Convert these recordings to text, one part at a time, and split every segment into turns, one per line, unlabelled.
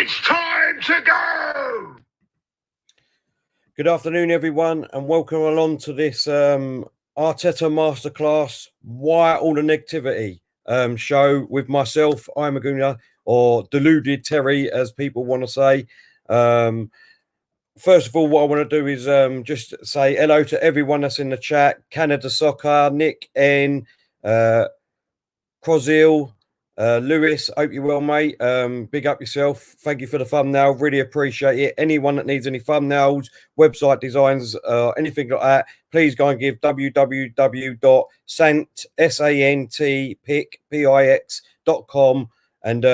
It's time to go!
Good afternoon, everyone, and welcome along to this Arteta Masterclass, Why All the Negativity show with myself, Imagooner, or Deluded Terry, as people want to say. First of all, what I want to do is just say hello to everyone that's in the chat. Canada Soccer, Nick N, Crozil, Lewis, hope you're well, mate. Big up yourself. Thank you for the thumbnail. Really appreciate it. Anyone that needs any thumbnails, website designs, anything like that, please go and give www.santpix.com and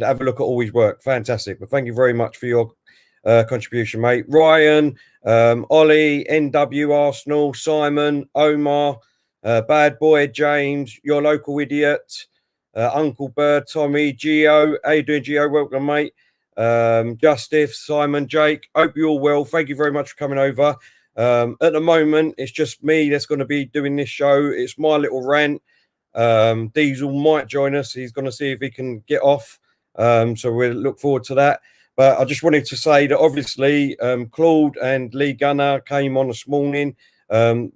have a look at all his work. Fantastic. But thank you very much for your contribution, mate. Ryan, Ollie, NW Arsenal, Simon, Omar, Bad Boy, James, Your Local Idiot, Uncle Bird, Tommy, Gio. How you doing, Gio? Welcome, mate. Justice, Simon, Jake. Hope you're all well. Thank you very much for coming over. At the moment, it's just me that's going to be doing this show. It's my little rant. Diesel might join us. He's going to see if he can get off. So we'll look forward to that. But I just wanted to say that obviously Claude and Lee Gunner came on this morning. And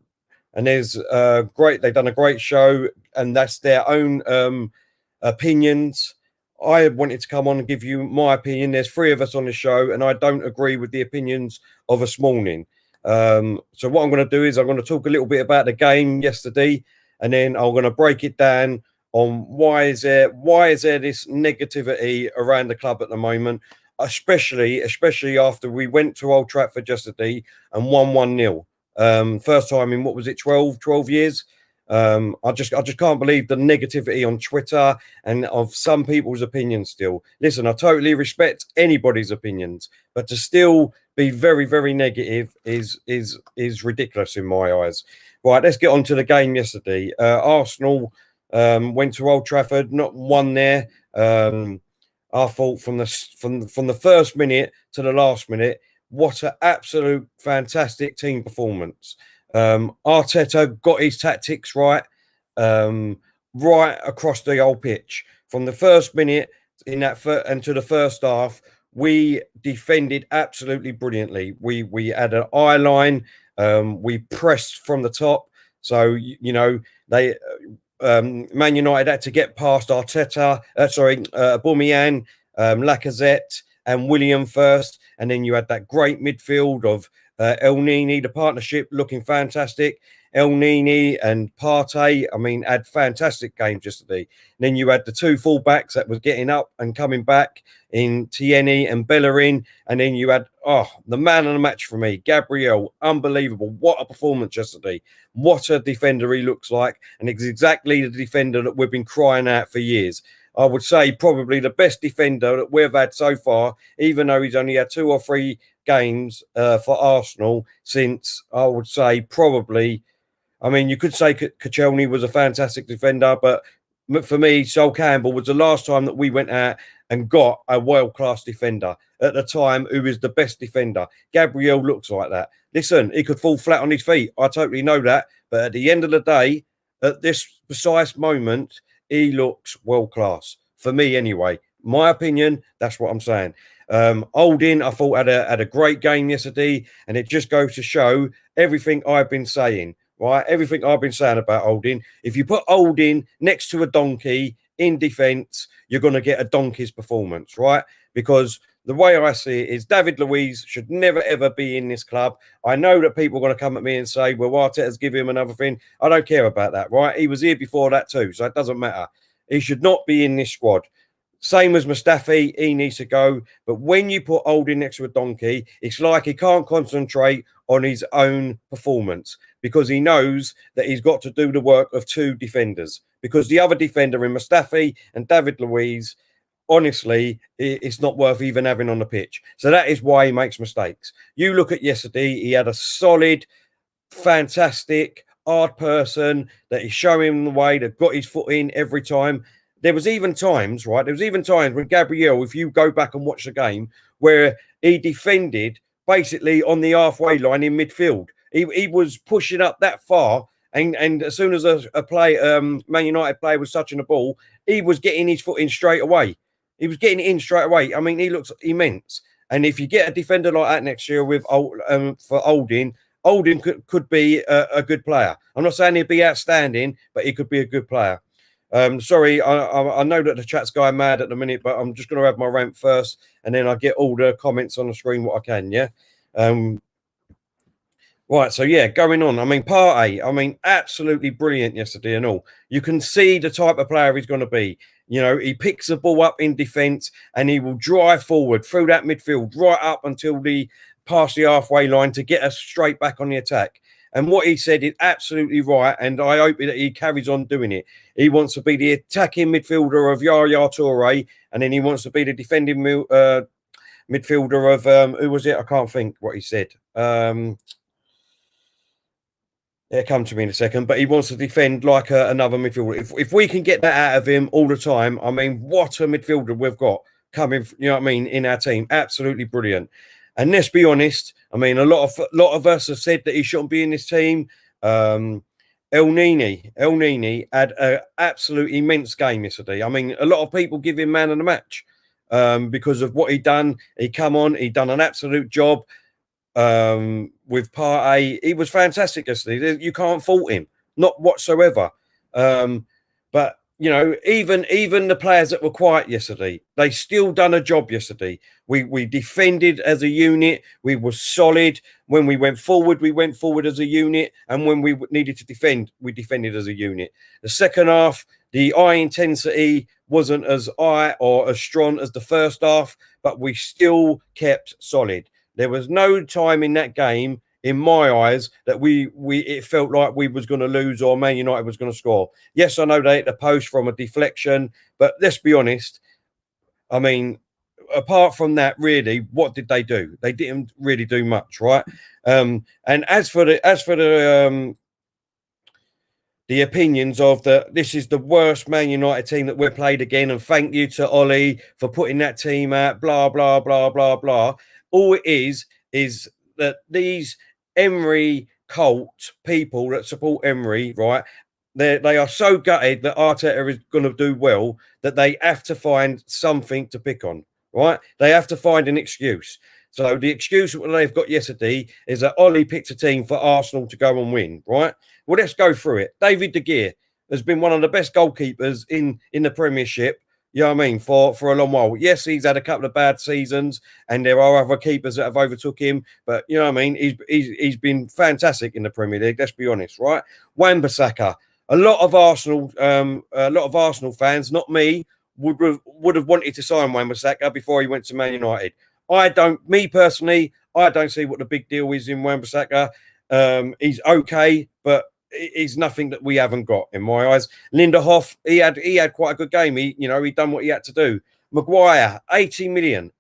there's they've done a great show, and that's their own opinions. I wanted to come on and give you my opinion. There's three of us on the show, and I don't agree with the opinions of this morning. So what I'm going to do is I'm going to talk a little bit about the game yesterday, and then I'm going to break it down on why is there this negativity around the club at the moment, especially after we went to Old Trafford yesterday and won 1-0. First time in, what was it, 12 years. I just can't believe the negativity on Twitter and of some people's opinions still. Listen, I totally respect anybody's opinions, but to still be very, very negative is ridiculous in my eyes. Right, let's get on to the game yesterday. Arsenal went to Old Trafford, not won there. I thought from the first minute to the last minute, what an absolute fantastic team performance. Arteta got his tactics right across the whole pitch. From the first minute in that and to the first half, we defended absolutely brilliantly. We had an eye line. We pressed from the top. So, you know, they Man United had to get past aubameyang, Lacazette and William first, and then you had that great midfield of El Nini, the partnership looking fantastic. El Nini and Partey, I mean, had fantastic games yesterday. And then you had the two fullbacks that was getting up and coming back in Tierney and Bellerin. And then you had, the man of the match for me, Gabriel. Unbelievable. What a performance yesterday. What a defender he looks like. And it's exactly the defender that we've been crying out for years. I would say probably the best defender that we've had so far, even though he's only had 2 or 3 games for Arsenal since, I would say probably, I mean, you could say Koscielny was a fantastic defender, but for me, Sol Campbell was the last time that we went out and got a world-class defender at the time who was the best defender. Gabriel looks like that. Listen, he could fall flat on his feet. I totally know that. But at the end of the day, at this precise moment, he looks world-class. For me, anyway. My opinion, that's what I'm saying. Holding, I thought, had a great game yesterday, and it just goes to show everything I've been saying. Right, everything I've been saying about Holding. If you put Holding next to a donkey in defence, you're going to get a donkey's performance, right? Because the way I see it is David Luiz should never, ever be in this club. I know that people are going to come at me and say, well, Arteta's give him another thing. I don't care about that, right? He was here before that too, so it doesn't matter. He should not be in this squad. Same as Mustafi, he needs to go. But when you put Holding next to a donkey, it's like he can't concentrate on his own performance because he knows that he's got to do the work of 2 defenders. Because the other defender in Mustafi and David Luiz, honestly, it's not worth even having on the pitch. So that is why he makes mistakes. You look at yesterday, he had a solid, fantastic, hard person that is showing him the way, that got his foot in every time. There was even times, right? There was even times when Gabriel, if you go back and watch the game, where he defended basically on the halfway line in midfield. He was pushing up that far, and as soon as a Man United player was touching the ball, he was getting his foot in straight away. He was getting it in straight away. I mean, he looks immense. And if you get a defender like that next year with for Olding could be a good player. I'm not saying he'd be outstanding, but he could be a good player. Sorry, I know that the chat's going mad at the minute, but I'm just going to have my rant first, and then I get all the comments on the screen what I can. Yeah. Right, so yeah, going on. I mean, Partey, I mean, absolutely brilliant yesterday and all. You can see the type of player he's going to be. You know, he picks the ball up in defence and he will drive forward through that midfield right up until past the halfway line to get us straight back on the attack. And what he said is absolutely right, and I hope that he carries on doing it. He wants to be the attacking midfielder of Yaya Toure, and then he wants to be the defending midfielder of who was it? I can't think what he said. It'll come to me in a second, but he wants to defend like another midfielder. If we can get that out of him all the time, I mean, what a midfielder we've got coming, you know what I mean, in our team. Absolutely brilliant. And let's be honest, I mean, a lot of us have said that he shouldn't be in this team. El Nini had an absolute immense game yesterday. I mean, a lot of people give him man of the match because of what he done. He come on, he done an absolute job. With Partey, he was fantastic yesterday. You can't fault him, not whatsoever. But you know, even the players that were quiet yesterday, they still done a job yesterday. We defended as a unit. We were solid. When we went forward as a unit, and when we needed to defend, we defended as a unit. The second half, the high intensity wasn't as high or as strong as the first half, but we still kept solid. There was no time in that game, in my eyes, that it felt like we was going to lose or Man United was going to score. Yes, I know they hit the post from a deflection, but let's be honest. I mean, apart from that, really, what did they do? They didn't really do much, right? And as for the opinions of this is the worst Man United team that we've played again, and thank you to Ollie for putting that team out, blah, blah, blah, blah, blah. All it is that these Emery cult people that support Emery, right, they are so gutted that Arteta is going to do well that they have to find something to pick on, right? They have to find an excuse. So the excuse that they've got yesterday is that Ollie picked a team for Arsenal to go and win, right? Well, let's go through it. David De Gea has been one of the best goalkeepers in the Premiership. You know what I mean? For a long while. Yes, he's had a couple of bad seasons, and there are other keepers that have overtook him. But you know what I mean? He's been fantastic in the Premier League. Let's be honest, right? Wan-Bissaka. A lot of Arsenal fans, not me, would have wanted to sign Wan-Bissaka before he went to Man United. Me personally, I don't see what the big deal is in Wan-Bissaka. He's okay, but is nothing that we haven't got in my eyes. Lindelof, he had quite a good game. He done what he had to do. Maguire, 80 million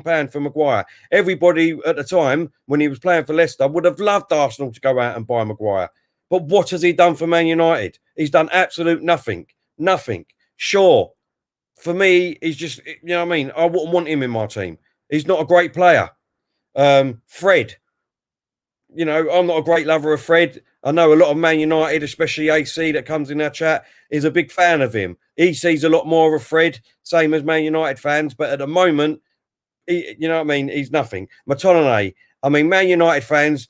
pound for Maguire. Everybody at the time when he was playing for Leicester would have loved Arsenal to go out and buy Maguire. But what has he done for Man United? He's done absolute nothing. Nothing. Sure, for me, he's just, you know what I mean? I wouldn't want him in my team. He's not a great player. Fred, you know, I'm not a great lover of Fred. I know a lot of Man United, especially AC that comes in our chat, is a big fan of him. He sees a lot more of Fred, same as Man United fans. But at the moment, you know what I mean? He's nothing. McTominay, I mean, Man United fans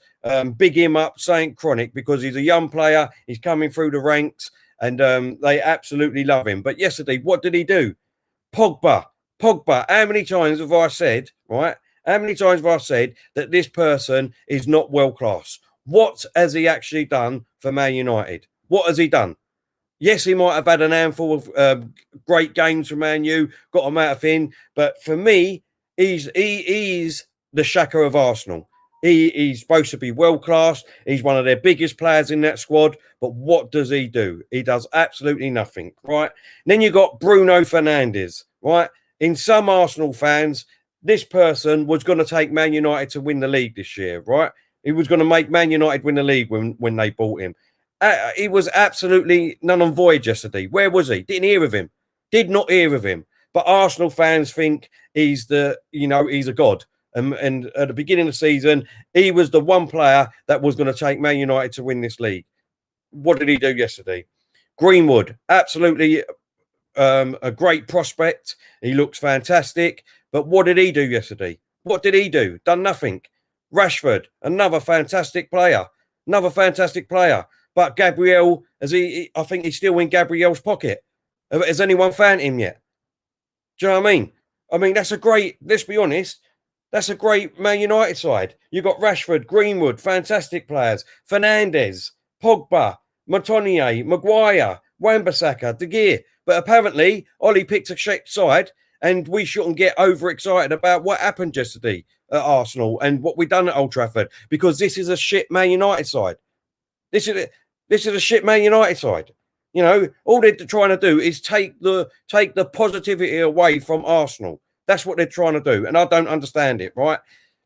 big him up, saying chronic, because he's a young player. He's coming through the ranks, and they absolutely love him. But yesterday, what did he do? Pogba. How many times have I said, right? How many times have I said that this person is not world class? What has he actually done for Man United? What has he done? Yes, he might have had an handful of great games for Man U, got him out of thin, but for me, he is the Shaka of Arsenal. He's supposed to be world class. He's one of their biggest players in that squad. But what does he do? He does absolutely nothing, right? And then you got Bruno Fernandes, right? In some Arsenal fans, this person was going to take Man United to win the league this year, right? He was going to make Man United win the league when they bought him. He was absolutely none and void yesterday. Where was he? Didn't hear of him. Did not hear of him. But Arsenal fans think he's a god. And at the beginning of the season, he was the one player that was going to take Man United to win this league. What did he do yesterday? Greenwood, absolutely a great prospect. He looks fantastic. But what did he do yesterday? What did he do? Done nothing. Rashford, another fantastic player. Another fantastic player. But Gabriel, I think he's still in Gabriel's pocket. Has anyone found him yet? Do you know what I mean? I mean, that's a great, let's be honest, that's a great Man United side. You got Rashford, Greenwood, fantastic players. Fernandes, Pogba, Montonier, Maguire, Wan-Bissaka, De Gea. But apparently, Ollie picked a shit side, and we shouldn't get overexcited about what happened yesterday at Arsenal and what we done at Old Trafford, because this is a shit Man United side. This is a shit Man United side. You know, all they're trying to do is take the positivity away from Arsenal. That's what they're trying to do, and I don't understand it. Right?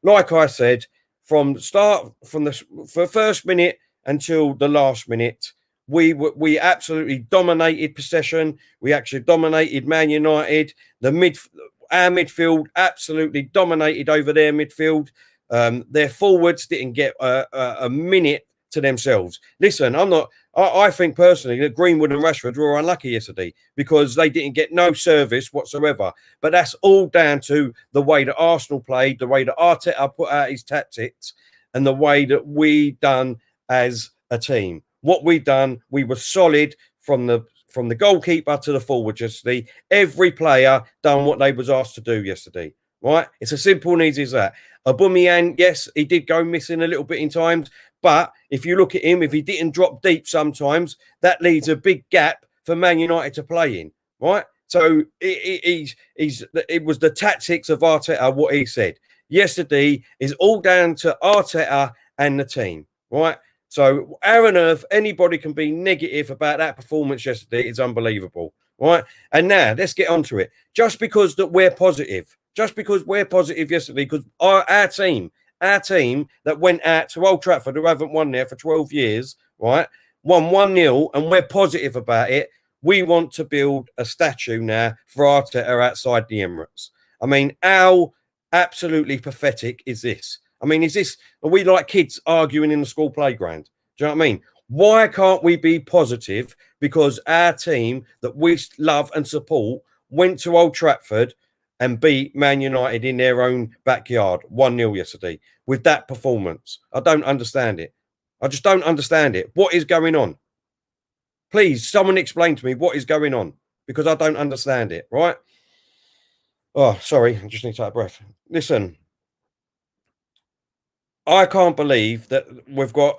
Like I said, from the first minute until the last minute, we absolutely dominated possession. We actually dominated Man United. Our midfield absolutely dominated over their midfield. Their forwards didn't get a minute to themselves. Listen, I think personally that Greenwood and Rashford were unlucky yesterday because they didn't get no service whatsoever. But that's all down to the way that Arsenal played, the way that Arteta put out his tactics, and the way that we done as a team. What we done, we were solid from the goalkeeper to the forward yesterday. Every player done what they was asked to do yesterday. Right? It's as simple and easy as that. Aubameyang, yes, he did go missing a little bit in times. But if you look at him, if he didn't drop deep sometimes, that leaves a big gap for Man United to play in, right? So it was the tactics of Arteta, what he said. Yesterday is all down to Arteta and the team, right? So how on earth anybody can be negative about that performance yesterday is unbelievable, right? And now let's get on to it. Just because we're positive yesterday, because our team that went out to Old Trafford, who haven't won there for 12 years, right, won 1-0, and we're positive about it. We want to build a statue now for Arteta outside the Emirates. I mean, how absolutely pathetic is this? I mean, are we like kids arguing in the school playground? Do you know what I mean? Why can't we be positive? Because our team that we love and support went to Old Trafford and beat Man United in their own backyard 1-0 yesterday with that performance. I don't understand it. I just don't understand it. What is going on? Please, someone explain to me what is going on, because I don't understand it, right? Oh, sorry. I just need to take a breath. Listen, I can't believe that we've got,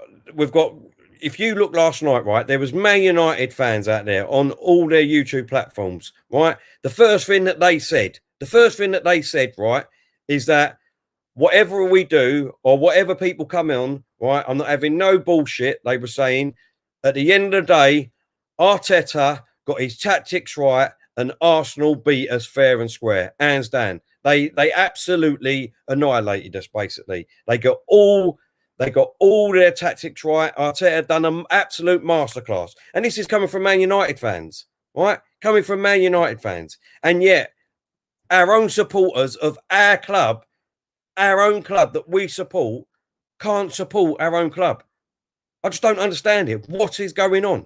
if you look last night, right, there was Man United fans out there on all their YouTube platforms, right? The first thing that they said, right, is that whatever we do or whatever people come on, right, I'm not having no bullshit. They were saying at the end of the day, Arteta got his tactics right and Arsenal beat us fair and square, hands down. They absolutely annihilated us, basically. They got all their tactics right. Arteta done an absolute masterclass. And this is coming from Man United fans, right? Coming from Man United fans. And yet, our own supporters of our own club that we support, can't support our own club. I just don't understand it. What is going on?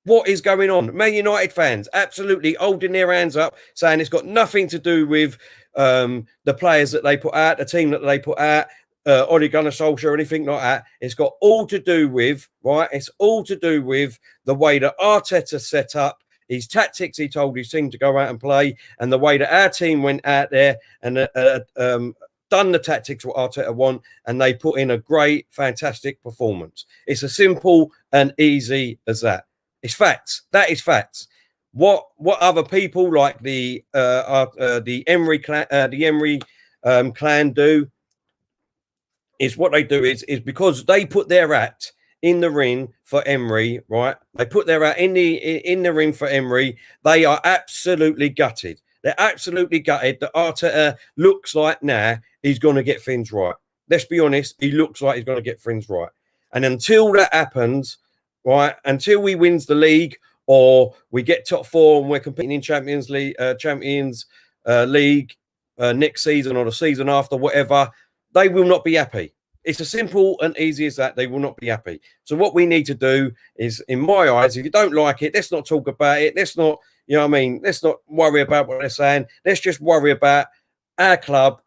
What is going on? Man United fans absolutely holding their hands up, saying it's got nothing to do with the players that they put out, the team that they put out, Ole Gunnar Solskjaer or anything like that. It's got all to do with, right? It's all to do with the way that Arteta set up, his tactics he told his team to go out and play, and the way that our team went out there and done the tactics what Arteta want, and they put in a great, fantastic performance. It's as simple and easy as that. It's facts. That is facts. What other people like the Emery clan do is what they do is because they put their hat in the ring for Emery, right? They put their hat in the ring for Emery. They are absolutely gutted. They're absolutely gutted that Arteta looks like now he's going to get things right. Let's be honest. He looks like he's going to get things right. And until that happens, right, until we wins the league or we get top 4 and we're competing in Champions League next season or the season after, whatever, they will not be happy. It's as simple and easy as that. They will not be happy. So what we need to do is, in my eyes, if you don't like it, let's not talk about it. Let's not, You know what I mean? Let's not worry about what they're saying. Let's just worry about our club,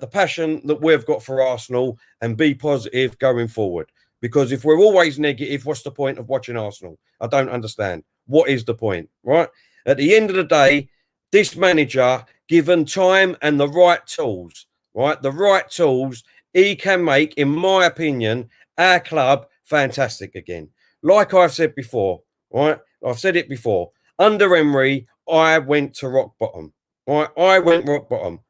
the passion that we've got for Arsenal, and be positive going forward. Because if we're always negative, what's the point of watching Arsenal? I don't understand. What is the point, right? At the end of the day, this manager, given time and the right tools, right? The right tools, he can make, in my opinion, our club fantastic again. Like I've said before, right? I've said it before. Under Emery, I went to rock bottom, right? I went rock bottom.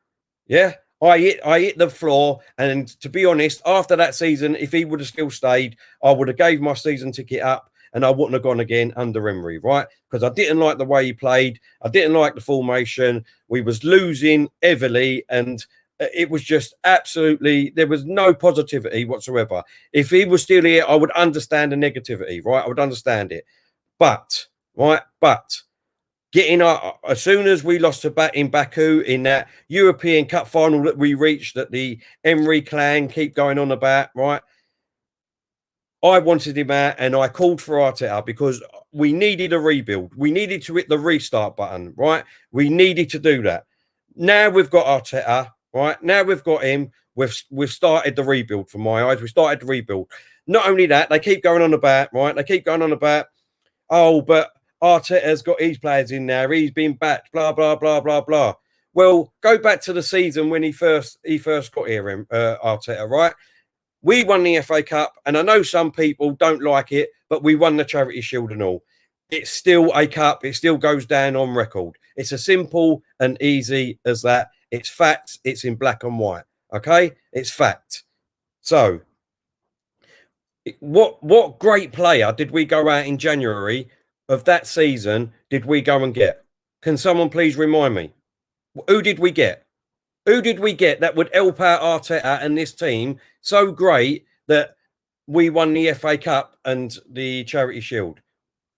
Yeah. I hit the floor, and to be honest, after that season, if he would have still stayed, I would have gave my season ticket up, and I wouldn't have gone again under Emery, right? Because I didn't like the way he played, I didn't like the formation. We was losing heavily, and it was just absolutely, there was no positivity whatsoever. If he was still here, I would understand the negativity, right? I would understand it, but getting as soon as we lost to in Baku in that European Cup final that we reached, that the Emery clan keep going on about, right? I wanted him out, and I called for Arteta because we needed a rebuild. We needed to hit the restart button, right? We needed to do that. Now we've got Arteta, right? Now we've got him. We've started the rebuild from my eyes. We started the rebuild. Not only that, they keep going on about, right? They keep going on about, oh, but Arteta's got his players in there. He's been backed, blah, blah, blah, blah, blah. Well, go back to the season when he first got here, Arteta, right? We won the FA Cup, and I know some people don't like it, but we won the Charity Shield and all. It's still a cup. It still goes down on record. It's as simple and easy as that. It's facts. It's in black and white. Okay? It's fact. So, what great player did we go out in January of that season did we go and get? Can someone please remind me? Who did we get? Who did we get that would help out Arteta and this team so great that we won the FA Cup and the Charity Shield?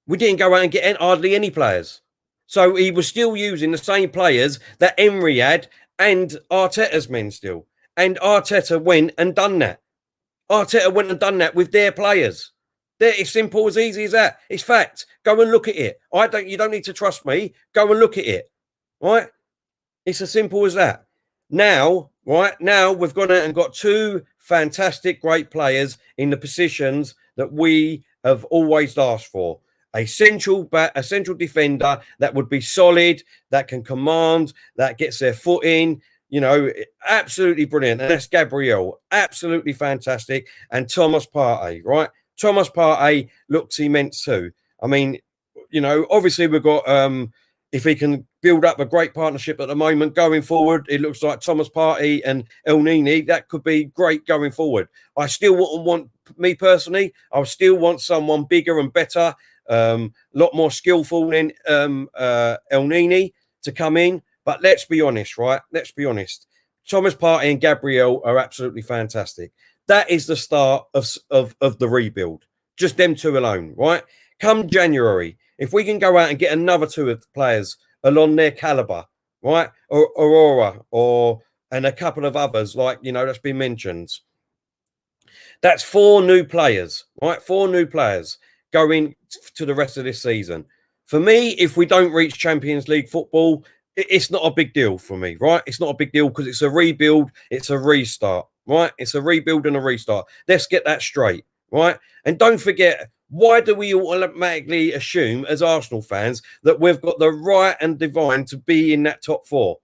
We didn't go out and get hardly any players. So he was still using the same players that Emery had and Arteta's men still. And Arteta went and done that. Arteta went and done that with their players. It's simple, as easy as that. It's fact. Go and look at it. You don't need to trust me. Go and look at it. Right? It's as simple as that. Now, right now, we've gone out and got two fantastic, great players in the positions that we have always asked for. A central defender that would be solid, that can command, that gets their foot in. You know, absolutely brilliant. And that's Gabriel. Absolutely fantastic. And Thomas Partey, right? Thomas Partey looks immense too. I mean, you know, obviously we've got, if he can build up a great partnership at the moment going forward, it looks like Thomas Partey and El Nini, that could be great going forward. I still wouldn't want, me personally, I still want someone bigger and better, a lot more skillful than El Nini to come in. But let's be honest, right? Let's be honest. Thomas Partey and Gabriel are absolutely fantastic. That is the start of the rebuild. Just them two alone, right? Come January, if we can go out and get another two of the players along their caliber, right? Or Aurora, and a couple of others, like, you know, that's been mentioned. That's 4 new players, right? 4 new players going to the rest of this season. For me, if we don't reach Champions League football, it's not a big deal for me, right? It's not a big deal because it's a rebuild. It's a restart, right? It's a rebuild and a restart. Let's get that straight, right? And don't forget, why do we automatically assume as Arsenal fans that we've got the right and divine to be in that top 4?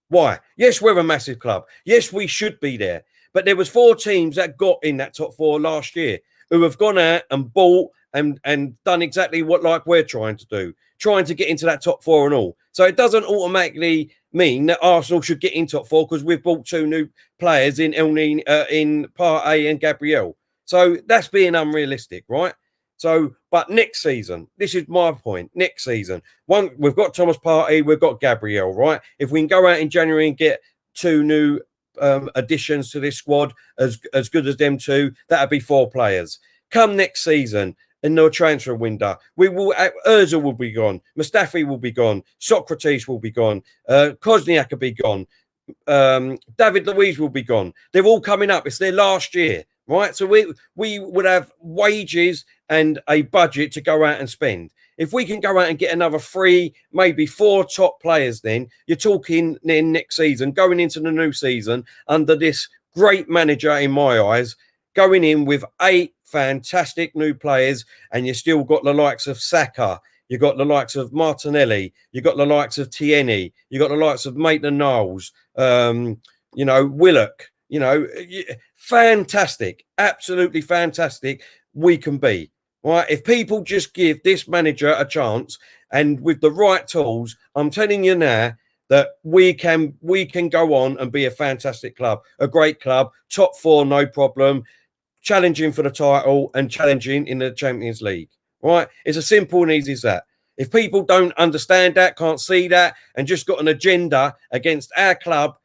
Why? Yes, we're a massive club. Yes, we should be there. But there was 4 teams that got in that top 4 last year who have gone out and bought and done exactly what like we're trying to do, trying to get into that top 4 and all. So it doesn't automatically mean that Arsenal should get in top 4 because we've bought 2 new players in in Partey and Gabriel. So that's being unrealistic, right? So, but next season, this is my point. Next season, we've got Thomas Partey, we've got Gabriel, right? If we can go out in January and get 2 new additions to this squad, as good as them 2, that'd be 4 players. Come next season, in the transfer window, Ozil will be gone, Mustafi will be gone, Socrates will be gone, Kozniak will be gone, David Luiz will be gone. They're all coming up. It's their last year, right? So we would have wages and a budget to go out and spend. If we can go out and get another 3, maybe 4 top players, then you're talking then next season, going into the new season under this great manager, in my eyes, going in with 8 fantastic new players, and you still got the likes of Saka, you got the likes of Martinelli, you got the likes of Tierney, you got the likes of Maitland-Niles, you know, Willock, you know, fantastic, absolutely fantastic. We can be. Right, if people just give this manager a chance and with the right tools, I'm telling you now that we can go on and be a fantastic club, a great club, top 4, no problem, challenging for the title and challenging in the Champions League. Right, it's as simple and easy as that. If people don't understand that, can't see that, and just got an agenda against our club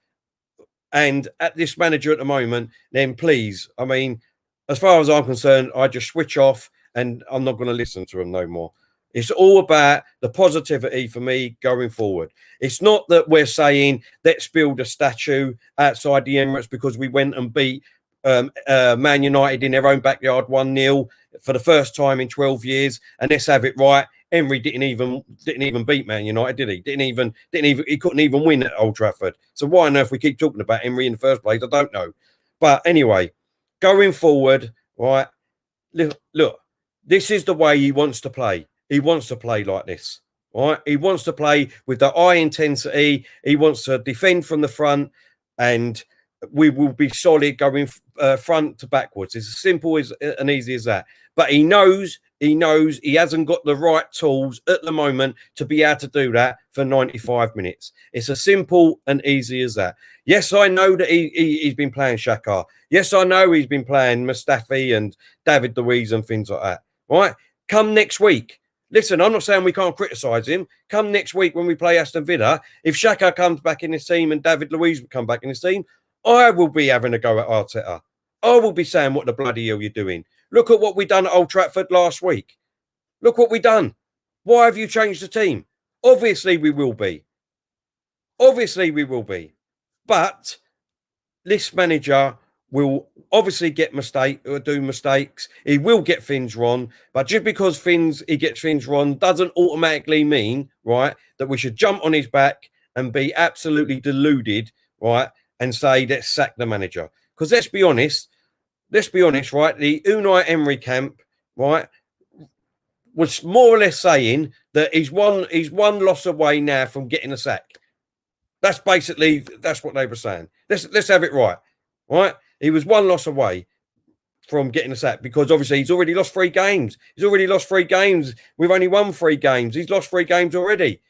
and at this manager at the moment, then please, I mean, as far as I'm concerned, I just switch off. And I'm not going to listen to them no more. It's all about the positivity for me going forward. It's not that we're saying let's build a statue outside the Emirates because we went and beat Man United in their own backyard 1-0 for the first time in 12 years, and let's have it right. Emery didn't even beat Man United, did he? He couldn't even win at Old Trafford. So why on earth we keep talking about Emery in the first place? I don't know. But anyway, going forward, right? Look. This is the way he wants to play. He wants to play like this, right? He wants to play with the high intensity. He wants to defend from the front, and we will be solid going front to backwards. It's as simple as and easy as that. But he knows he hasn't got the right tools at the moment to be able to do that for 95 minutes. It's as simple and easy as that. Yes, I know that he's been playing Xhaka. Yes, I know he's been playing Mustafi and David Luiz and things like that. Right, come next week. Listen, I'm not saying we can't criticise him. Come next week when we play Aston Villa, if Xhaka comes back in his team and David Luiz will come back in his team, I will be having a go at Arteta. I will be saying, what the bloody hell you're doing? Look at what we done at Old Trafford last week. Look what we done. Why have you changed the team? Obviously we will be. Obviously we will be. But this manager will obviously do mistakes. He will get things wrong, but just because he gets things wrong doesn't automatically mean, right, that we should jump on his back and be absolutely deluded, right, and say let's sack the manager. Because let's be honest, right, the Unai Emery camp, right, was more or less saying that he's one loss away now from getting a sack. That's what they were saying. Let's have it right. Right? He was 1 loss away from getting a sack because obviously he's already lost 3 games. We've only won 3 games. He's lost 3 games already.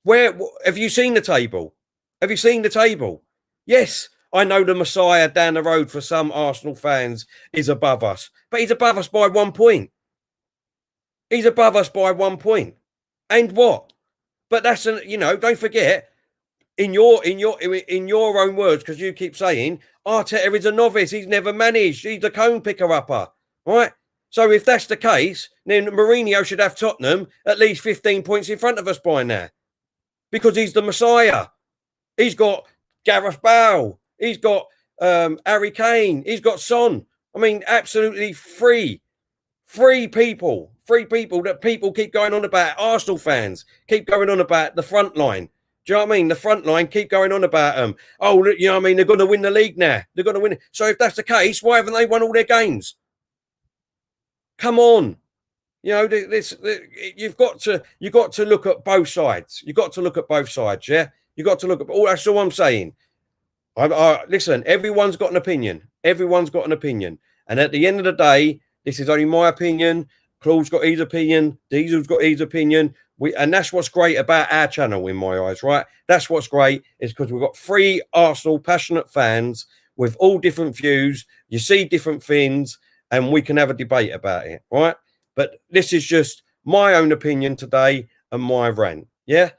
Where have you seen the table? Yes, I know the Messiah down the road for some Arsenal fans is above us, but he's above us by 1 point. And what? But that's don't forget. In your own words, because you keep saying Arteta is a novice, he's never managed, he's the cone picker upper, right? So if that's the case, then Mourinho should have Tottenham at least 15 points in front of us by now, because he's the Messiah. He's got Gareth Bale, he's got Harry Kane, he's got Son. I mean, absolutely three people that people keep going on about. Arsenal fans keep going on about the front line. Do you know what I mean? The front line keep going on about them. Oh, you know what I mean? They're going to win the league now. They're going to win it. So if that's the case, why haven't they won all their games? Come on. You know, you've got to look at both sides. Yeah? You've got to look at all. That's all I'm saying. Listen, everyone's got an opinion. And at the end of the day, this is only my opinion. Claude's got his opinion. Diesel's got his opinion. And that's what's great about our channel, in my eyes, right? That's what's great, is because we've got 3 Arsenal passionate fans with all different views. You see different things, and we can have a debate about it, right? But this is just my own opinion today and my rant, yeah?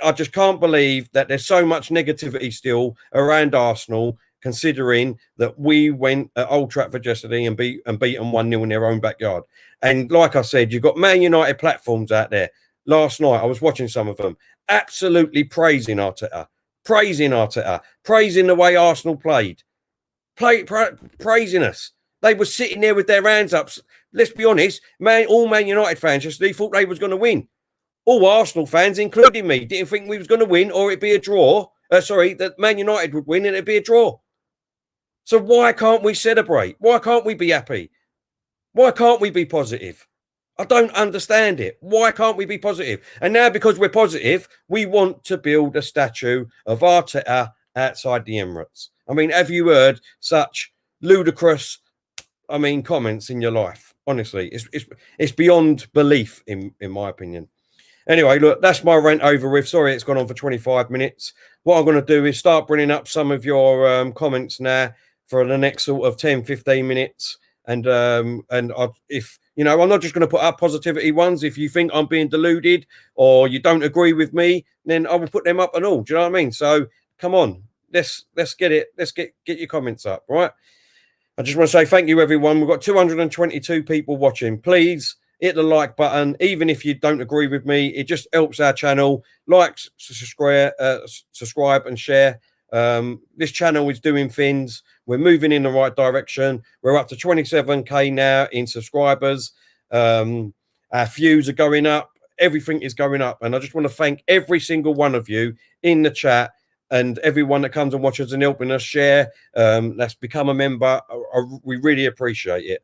I just can't believe that there's so much negativity still around Arsenal, considering that we went at Old Trafford yesterday and beat them 1-0 in their own backyard. And like I said, you've got Man United platforms out there. Last night, I was watching some of them, absolutely praising Arteta, praising the way Arsenal played, praising us. They were sitting there with their hands up. Let's be honest, all Man United fans just thought they was going to win. All Arsenal fans, including me, didn't think we was going to win or it'd be a draw. That Man United would win and it'd be a draw. So why can't we celebrate? Why can't we be happy? Why can't we be positive? I don't understand it. Why can't we be positive? And now, because we're positive, we want to build a statue of Arteta outside the Emirates. I mean, have you heard such ludicrous, comments in your life? Honestly, it's beyond belief, in my opinion. Anyway, look, that's my rant over with. Sorry, it's gone on for 25 minutes. What I'm going to do is start bringing up some of your comments now for the next sort of 10, 15 minutes. And if you know, I'm not just going to put up positivity ones. If you think I'm being deluded or you don't agree with me, then I will put them up and all. Do you know what I mean? So come on, let's get it. Let's get your comments up, right? I just want to say thank you, everyone. We've got 222 people watching. Please hit the like button, even if you don't agree with me. It just helps our channel. Like, subscribe, and share. This channel is doing things. We're moving in the right direction. We're up to 27k now in subscribers. Our views are going up. Everything is going up. And I just want to thank every single one of you in the chat and everyone that comes and watches and helping us share. Let's become a member. We really appreciate it.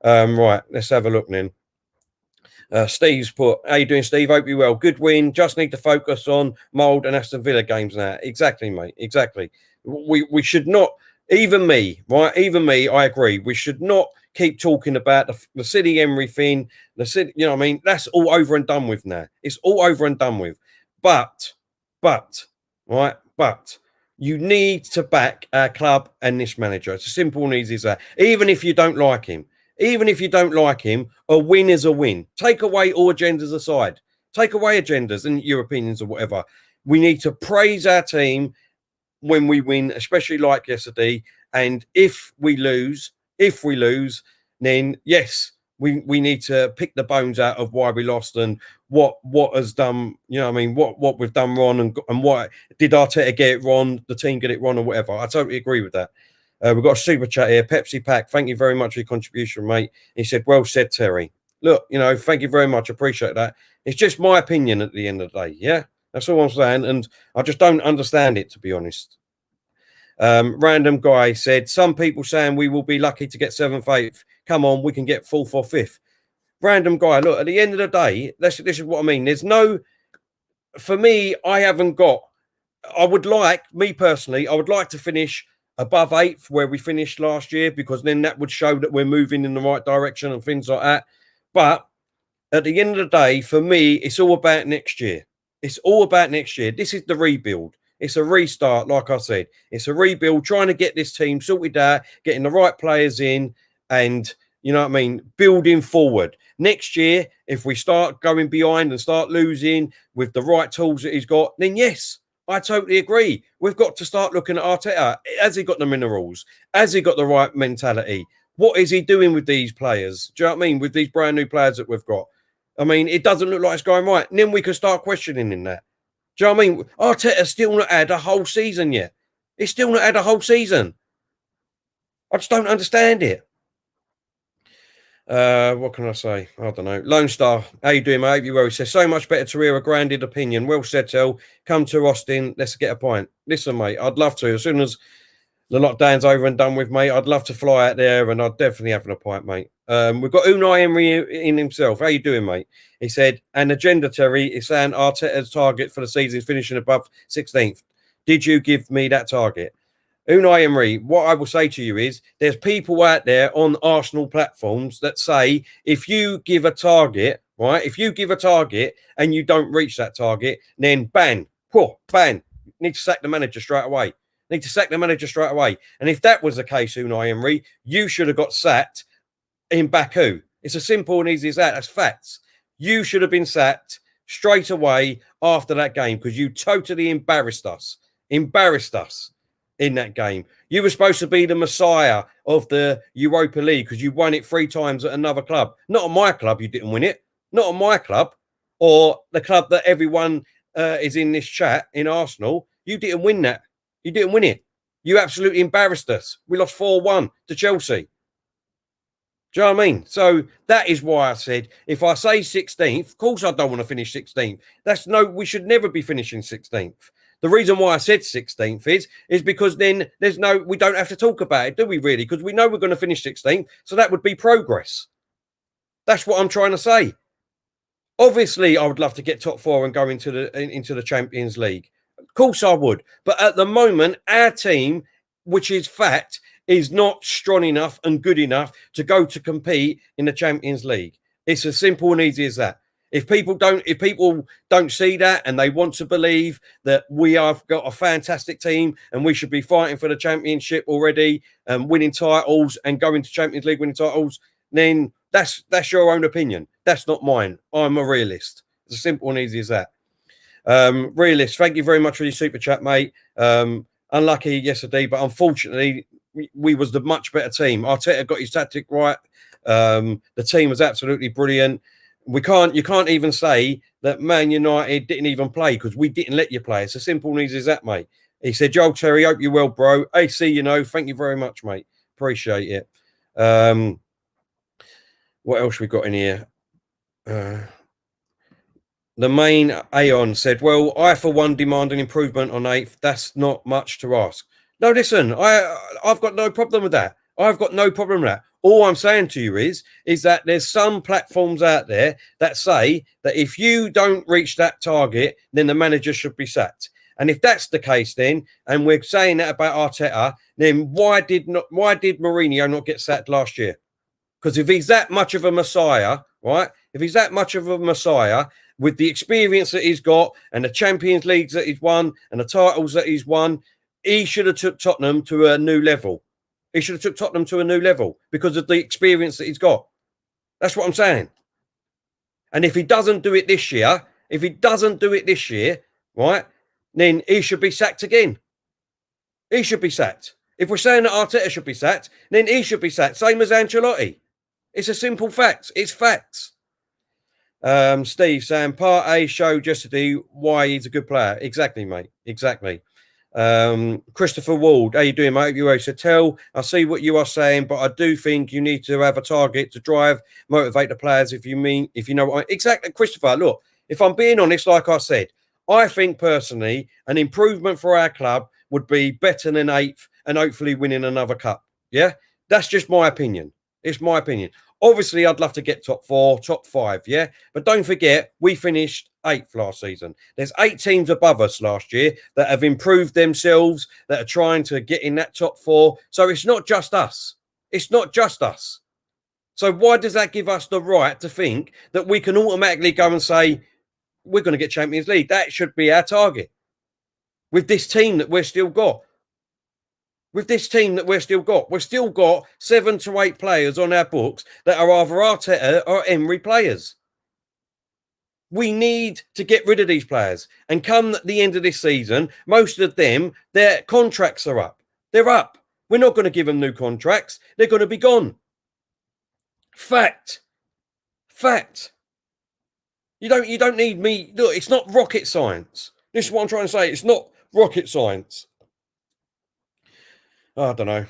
Right, let's have a look then. Steve's put, how you doing, Steve? Hope you're well. Good win. Just need to focus on Mould and Aston Villa games now. Exactly, mate. Exactly. We should not, even me, right? Even me, I agree. We should not keep talking about the City Emery thing. The City, you know what I mean? That's all over and done with now. It's all over and done with. But, you need to back our club and this manager. It's as simple and easy as that. Even if you don't like him. Even if you don't like him, a win is a win. Take away all agendas aside. Take away agendas and your opinions or whatever. We need to praise our team when we win, especially like yesterday. And if we lose, then yes, we need to pick the bones out of why we lost and what has done, you know what I mean, what we've done wrong and what did Arteta get it wrong, the team get it wrong or whatever. I totally agree with that. We've got a super chat here. Pepsi Pack, thank you very much for your contribution, mate. He said, well said, Terry. Look, you know, thank you very much. Appreciate that. It's just my opinion at the end of the day. Yeah, that's all I'm saying. And I just don't understand it, to be honest. Random guy said, some people saying we will be lucky to get 7th, 8th. Come on, we can get 4th or 5th. Random guy, look, at the end of the day, this is what I mean. There's no, for me, I would like to finish above 8th where we finished last year, because then that would show that we're moving in the right direction and things like that. But at the end of the day, for me, it's all about next year. It's all about next year. This is the rebuild. It's a restart, like I said. It's a rebuild, trying to get this team sorted out, getting the right players in, and, you know what I mean, building forward. Next year, if we start going behind and start losing with the right tools that he's got, then yes, I totally agree. We've got to start looking at Arteta. Has he got the minerals? Has he got the right mentality? What is he doing with these players? Do you know what I mean? With these brand new players that we've got. I mean, it doesn't look like it's going right. And then we can start questioning in that. Do you know what I mean? Arteta's still not had a whole season yet. He's still not had a whole season. I just don't understand it. What can I say? I don't know. Lone Star, how you doing, mate? You well? He says, so much better to hear a grounded opinion. Well said, Tel. Come to Austin. Let's get a pint. Listen, mate, I'd love to. As soon as the lockdown's over and done with, mate, I'd love to fly out there and I'd definitely have a pint, mate. We've got Unai Emery in himself. How you doing, mate? He said, an agenda, Terry, is saying Arteta's target for the season is finishing above 16th. Did you give me that target? Unai Emery, what I will say to you is there's people out there on Arsenal platforms that say if you give a target, right, if you give a target and you don't reach that target, then ban. You need to sack the manager straight away. And if that was the case, Unai Emery, you should have got sacked in Baku. It's as simple and easy as that. That's facts. You should have been sacked straight away after that game because you totally embarrassed us. In that game. You were supposed to be the messiah of the Europa League because you won it 3 times at another club. Not on my club, you didn't win it. Not on my club or the club that everyone is in this chat in Arsenal. You didn't win that. You didn't win it. You absolutely embarrassed us. We lost 4-1 to Chelsea. Do you know what I mean? So that is why I said, if I say 16th, of course I don't want to finish 16th. We should never be finishing 16th. The reason why I said 16th is because then we don't have to talk about it, do we really? Because we know we're going to finish 16th. So that would be progress. That's what I'm trying to say. Obviously, I would love to get top 4 and go into the Champions League. Of course I would. But at the moment, our team, which is fact, is not strong enough and good enough to go to compete in the Champions League. It's as simple and easy as that. If people don't see that and they want to believe that we have got a fantastic team and we should be fighting for the championship already and winning titles and going to Champions League winning titles, then that's your own opinion. That's not mine. I'm a realist. It's as simple and easy as that. Realist, thank you very much for your super chat, mate. Unlucky yesterday, but unfortunately, we was the much better team. Arteta got his tactic right. The team was absolutely brilliant. You can't even say that Man United didn't even play because we didn't let you play. It's as simple and easy as that, mate. He said, Joel Terry, hope you're well, bro. AC, thank you very much, mate. Appreciate it. What else we got in here? The main Aeon said, well, I, for one, demand an improvement on 8th. That's not much to ask. No, listen, I've got no problem with that. I've got no problem with that. All I'm saying to you is that there's some platforms out there that say that if you don't reach that target, then the manager should be sacked. And if that's the case, then, and we're saying that about Arteta, then why did Mourinho not get sacked last year? Because if he's that much of a messiah, right? If he's that much of a messiah with the experience that he's got and the Champions Leagues that he's won and the titles that he's won, he should have took Tottenham to a new level. He should have took Tottenham to a new level because of the experience that he's got. That's what I'm saying. And if he doesn't do it this year, right, then he should be sacked again. He should be sacked. If we're saying that Arteta should be sacked, then he should be sacked. Same as Ancelotti. It's a simple fact. It's facts. Steve saying, Partey showed yesterday why he's a good player. Exactly, mate. Exactly. Christopher Ward, how you doing, mate? You said, tell, I see what you are saying, but I do think you need to have a target to drive, motivate the players. If you know what exactly, Christopher. Look, if I'm being honest, like I said, I think personally an improvement for our club would be better than 8th and hopefully winning another cup. Yeah, that's just my opinion. It's my opinion. Obviously, I'd love to get top 4, top 5, yeah? But don't forget, we finished 8th last season. There's 8 teams above us last year that have improved themselves, that are trying to get in that top 4. So it's not just us. It's not just us. So why does that give us the right to think that we can automatically go and say, we're going to get Champions League? That should be our target. With this team that we've still got. We've still got 7 to 8 players on our books that are either Arteta or Emery players. We need to get rid of these players. And come the end of this season, most of them, their contracts are up. They're up. We're not going to give them new contracts. They're going to be gone. Fact. You don't need me. Look, it's not rocket science. This is what I'm trying to say. It's not rocket science. I don't know.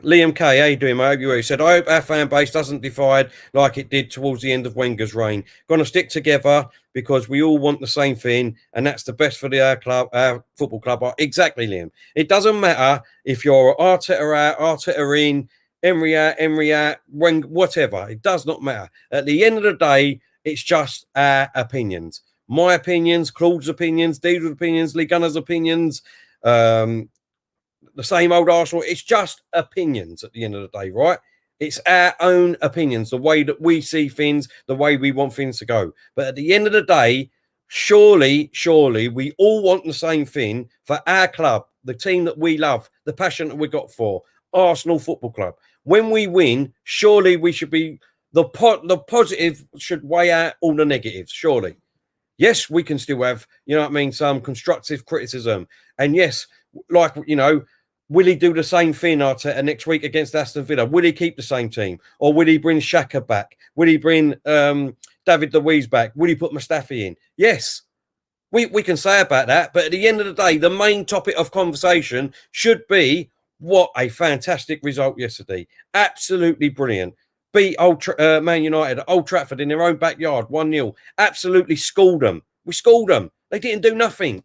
Liam K, how you doing, mate? He said, I hope our fan base doesn't divide like it did towards the end of Wenger's reign. Going to stick together because we all want the same thing, and that's the best for our football club. Exactly, Liam. It doesn't matter if you're Arteta out, Arteta in, Emery out, whatever. It does not matter. At the end of the day, it's just our opinions. My opinions, Claude's opinions, Deedle's opinions, Lee Gunner's opinions, the same old Arsenal. It's just opinions at the end of the day, right? It's our own opinions, the way that we see things, the way we want things to go. But at the end of the day, surely we all want the same thing for our club, the team that we love, the passion that we got for, Arsenal Football Club. When we win, surely we should be, the positive should weigh out all the negatives, surely. Yes, we can still have, some constructive criticism. And yes, like, will he do the same thing, Arteta, next week against Aston Villa? Will he keep the same team? Or will he bring Xhaka back? Will he bring David Luiz back? Will he put Mustafi in? Yes. We can say about that, but at the end of the day, the main topic of conversation should be what a fantastic result yesterday. Absolutely brilliant. Beat Man United at Old Trafford in their own backyard, 1-0. Absolutely schooled them. We schooled them. They didn't do nothing.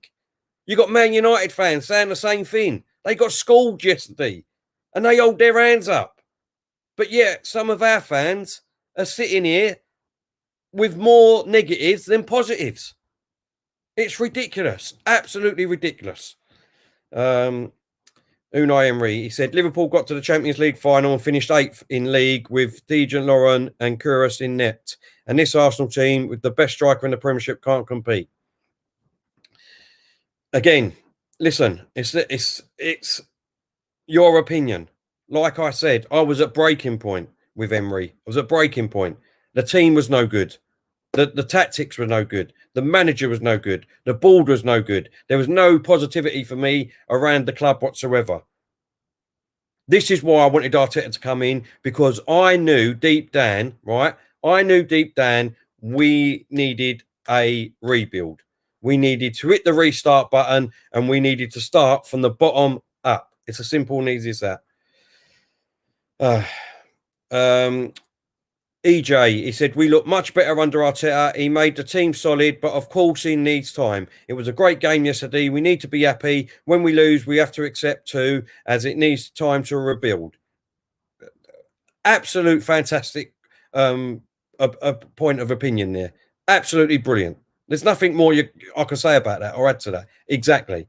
You got Man United fans saying the same thing. They got schooled yesterday and they hold their hands up. But yet, some of our fans are sitting here with more negatives than positives. It's ridiculous. Absolutely ridiculous. Unai Emery, he said, Liverpool got to the Champions League final and finished 8th in league with Dejan Lovren and Kouras in net. And this Arsenal team with the best striker in the Premiership can't compete. Again, listen, it's your opinion. Like I said, I was at breaking point with Emery. I was at breaking point. The team was no good. The tactics were no good. The manager was no good. The board was no good. There was no positivity for me around the club whatsoever. This is why I wanted Arteta to come in, because I knew deep down, right? I knew deep down we needed a rebuild. We needed to hit the restart button and we needed to start from the bottom up. It's as simple and easy as that. EJ, he said, we look much better under Arteta. He made the team solid, but of course he needs time. It was a great game yesterday. We need to be happy. When we lose, we have to accept too, as it needs time to rebuild. Absolute fantastic a point of opinion there. Absolutely brilliant. There's nothing more I can say about that or add to that. Exactly.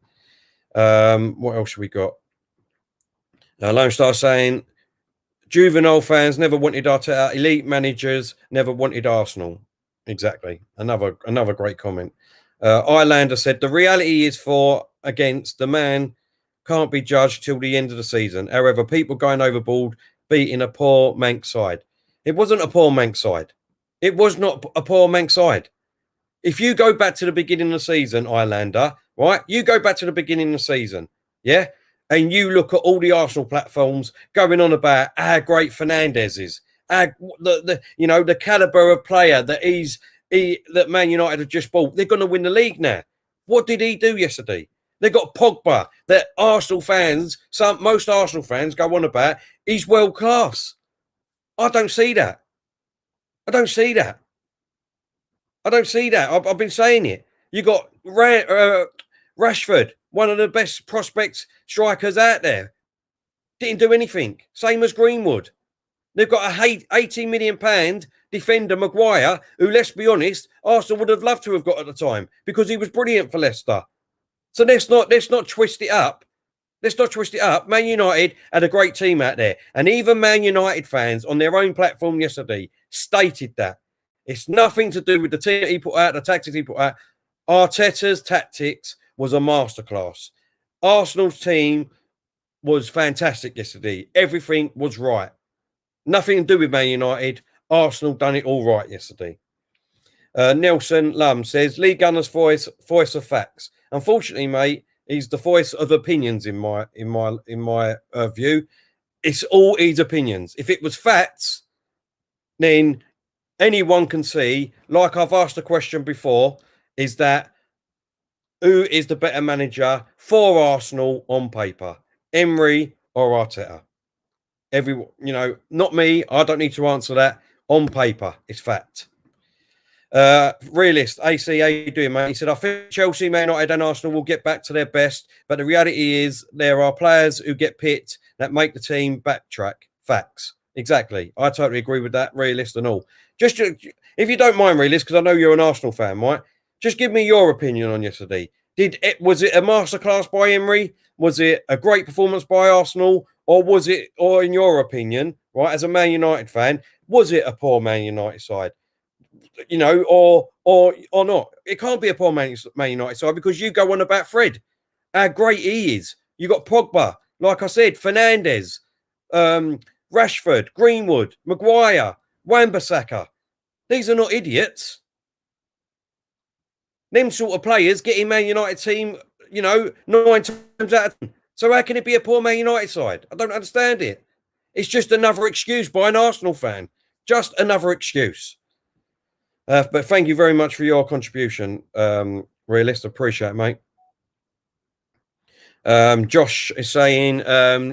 What else we got? Lone Star saying, juvenile fans never wanted Arteta. Elite managers never wanted Arsenal. Exactly. Another great comment. Islander said, the reality is for against the man can't be judged till the end of the season. However, people going overboard beating a poor Manx side. It wasn't a poor Manx side. It was not a poor Manx side. If you go back to the beginning of the season, Islander, right? You go back to the beginning of the season, yeah? And you look at all the Arsenal platforms going on about how great Fernandes is, the caliber of player that that Man United have just bought. They're going to win the league now. What did he do yesterday? They got Pogba that Arsenal fans, most Arsenal fans go on about. He's world class. I don't see that. I don't see that. I've been saying it. You got Rashford, one of the best prospects strikers out there. Didn't do anything. Same as Greenwood. They've got a £80 million defender, Maguire, who, let's be honest, Arsenal would have loved to have got at the time because he was brilliant for Leicester. So let's not twist it up. Let's not twist it up. Man United had a great team out there. And even Man United fans on their own platform yesterday stated that. It's nothing to do with the team he put out, the tactics he put out. Arteta's tactics was a masterclass. Arsenal's team was fantastic yesterday. Everything was right. Nothing to do with Man United. Arsenal done it all right yesterday. Nelson Lum says, Lee Gunner's voice of facts. Unfortunately, mate, he's the voice of opinions in my view. It's all his opinions. If it was facts, then anyone can see, like I've asked the question before, is that who is the better manager for Arsenal on paper, Emery or Arteta? Not me. I don't need to answer that. On paper, it's fact. Realist, AC, how you doing, mate? He said, I think Chelsea, Man United and Arsenal will get back to their best, but the reality is there are players who get picked that make the team backtrack. Facts. Exactly. I totally agree with that, realist and all. Just if you don't mind, realist, because I know you're an Arsenal fan, right? Just give me your opinion on yesterday. Was it a masterclass by Emery? Was it a great performance by Arsenal? Or in your opinion, right, as a Man United fan, was it a poor Man United side? Or not. It can't be a poor Man United side because you go on about Fred, how great he is. You got Pogba, like I said, Fernandes, Rashford, Greenwood, Maguire, Wan-Bissaka. These are not idiots. Them sort of players getting Man United team, 9 times out of 10. So how can it be a poor Man United side? I don't understand it. It's just another excuse by an Arsenal fan. Just another excuse. But thank you very much for your contribution, Realist, appreciate it, mate. Josh is saying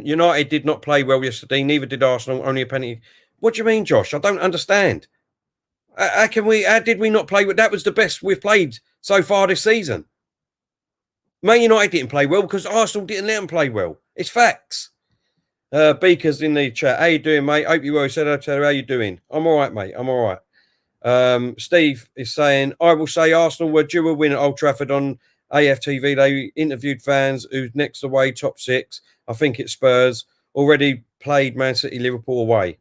United did not play well yesterday. Neither did Arsenal. Only a penalty. What do you mean, Josh? I don't understand. How did we not play? That was the best we've played so far this season. Man United didn't play well because Arsenal didn't let them play well. It's facts. Beaker's in the chat. How you doing, mate? Hope you well. Said how you doing? I'm all right, mate. I'm all right. Steve is saying, I will say Arsenal were due a win at Old Trafford on AFTV. They interviewed fans who's next away, top six. I think it's Spurs. Already played Man City, Liverpool away.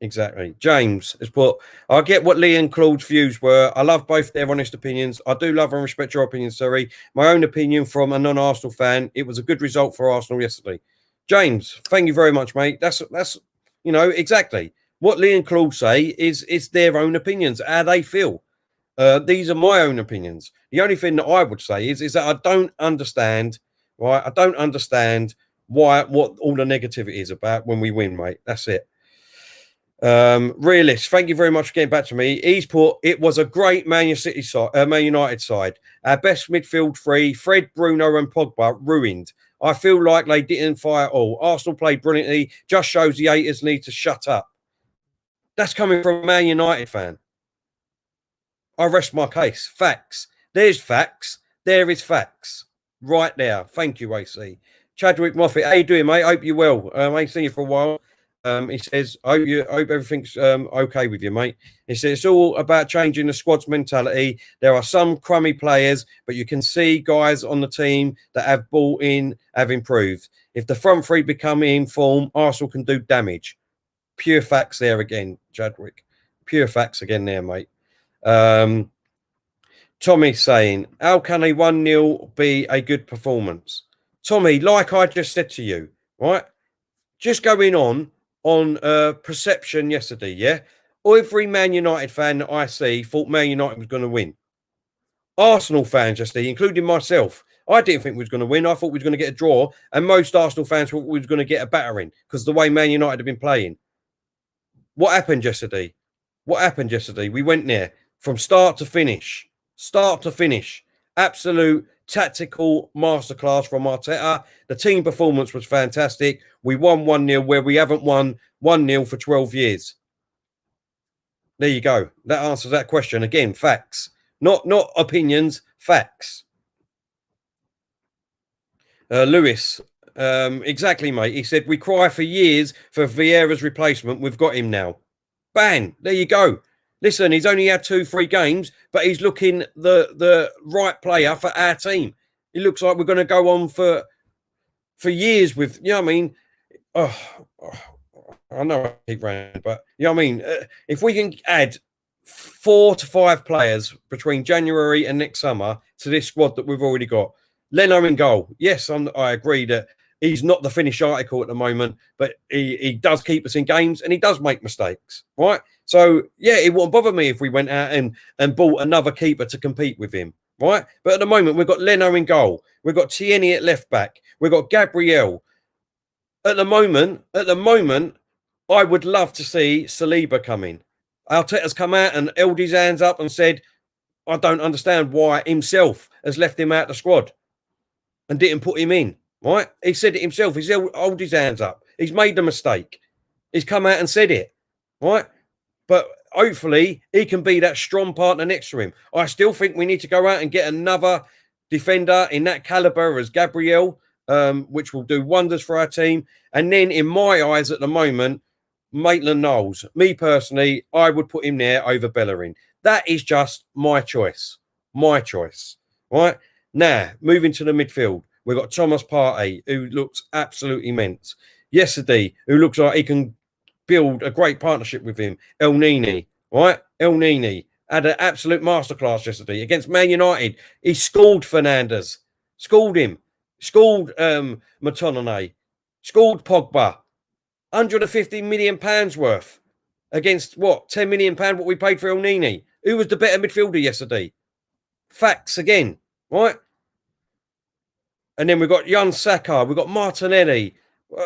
Exactly. James has put, I get what Lee and Claude's views were. I love both their honest opinions. I do love and respect your opinion, sorry. My own opinion from a non-Arsenal fan, it was a good result for Arsenal yesterday. James, thank you very much, mate. That's exactly. What Lee and Claude say is their own opinions, how they feel. These are my own opinions. The only thing that I would say is that I don't understand, right? I don't understand what all the negativity is about when we win, mate. That's it. Realist, thank you very much for getting back to me. He's put, it was a great Man United side. Our best midfield three, Fred, Bruno and Pogba, ruined. I feel like they didn't fire all. Arsenal played brilliantly. Just shows the haters need to shut up. That's coming from a Man United fan. I rest my case. Facts. There's facts. There is facts. Right there. Thank you, AC. Chadwick Moffat, how you doing, mate? Hope you're well. I ain't seen you for a while. He says, I hope everything's okay with you, mate. He says, it's all about changing the squad's mentality. There are some crummy players, but you can see guys on the team that have bought in, have improved. If the front three become in form, Arsenal can do damage. Pure facts there again, Chadwick. Pure facts again there, mate. Tommy saying, how can a 1-0 be a good performance? Tommy, like I just said to you, right? Just going on perception yesterday, yeah? Every Man United fan that I see thought Man United was going to win. Arsenal fans yesterday, including myself, I didn't think we was going to win. I thought we was going to get a draw. And most Arsenal fans thought we was going to get a battering because the way Man United have been playing. What happened yesterday? What happened yesterday? We went there from start to finish. Start to finish. Absolute tactical masterclass from Arteta. The team performance was fantastic. We won 1-0 where we haven't won 1-0 for 12 years. There you go. That answers that question. Again, facts. Not opinions, facts. Lewis, exactly, mate. He said, we cry for years for Vieira's replacement. We've got him now. Bang. There you go. Listen, he's only had 2-3 games, but he's looking the right player for our team. It looks like we're going to go on for years with, you know what I mean? I know I keep running, but you know what I mean? If we can add 4 to 5 players between January and next summer to this squad that we've already got, Leno in goal. Yes, I agree that he's not the finished article at the moment, but he does keep us in games and he does make mistakes, right? So, yeah, it wouldn't bother me if we went out and bought another keeper to compete with him, right? But at the moment, we've got Leno in goal. We've got Tierney at left back. We've got Gabriel. At the moment, I would love to see Saliba come in. Arteta's come out and held his hands up and said, I don't understand why himself has left him out the squad and didn't put him in, right? He said it himself. He's held his hands up. He's made the mistake. He's come out and said it, right? But hopefully he can be that strong partner next to him. I still think we need to go out and get another defender in that caliber as Gabriel, which will do wonders for our team. And then in my eyes at the moment, Maitland-Niles. Me personally, I would put him there over Bellerin. That is just my choice. My choice, right? Now, moving to the midfield, we've got Thomas Partey, who looks absolutely immense. Yesterday, who looks like he can build a great partnership with him. El Nini, right? El Nini had an absolute masterclass yesterday against Man United. He schooled Fernandes, schooled him, schooled McTominay, schooled Pogba. £150 million worth against what? £10 million what we paid for El Nini. Who was the better midfielder yesterday? Facts again, right? And then we've got Jan Saka, we've got Martinelli,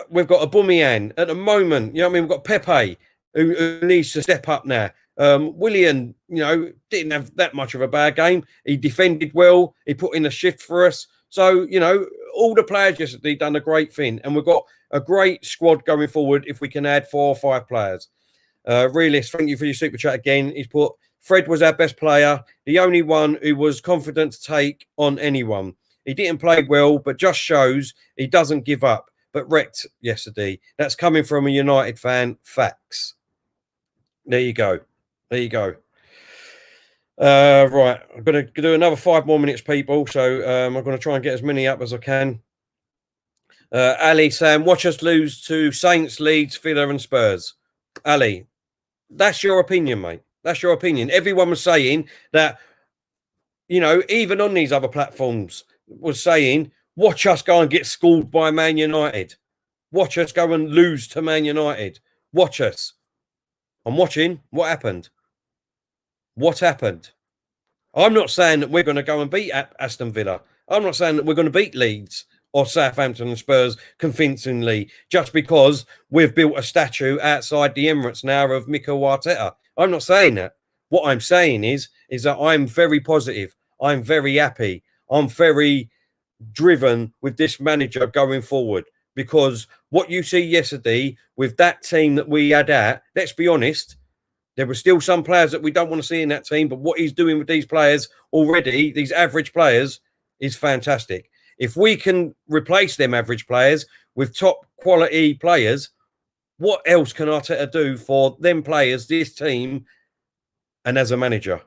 we've got Aubameyang at the moment. You know what I mean? We've got Pepe, who needs to step up now. Willian, didn't have that much of a bad game. He defended well. He put in a shift for us. So, all the players yesterday done a great thing. And we've got a great squad going forward if we can add 4 or 5 players. Realist, thank you for your super chat again. He's put, Fred was our best player, the only one who was confident to take on anyone. He didn't play well, but just shows he doesn't give up, but wrecked yesterday. That's coming from a United fan. Facts. There you go. There you go. Right. I'm going to do another 5 more minutes, people. So I'm going to try and get as many up as I can. Ali saying, watch us lose to Saints, Leeds, Villa and Spurs. Ali, that's your opinion, mate. That's your opinion. Everyone was saying that, even on these other platforms, was saying, watch us go and get schooled by Man United. Watch us go and lose to Man United. Watch us. I'm watching. What happened? What happened? I'm not saying that we're going to go and beat Aston Villa. I'm not saying that we're going to beat Leeds or Southampton and Spurs convincingly just because we've built a statue outside the Emirates now of Mikel Arteta. I'm not saying that. What I'm saying is that I'm very positive. I'm very happy. I'm very driven with this manager going forward, because what you see yesterday with that team that we had at, let's be honest, there were still some players that we don't want to see in that team, but what he's doing with these players already, these average players, is fantastic. If we can replace them average players with top quality players, what else can Arteta do for them players, this team, and as a manager?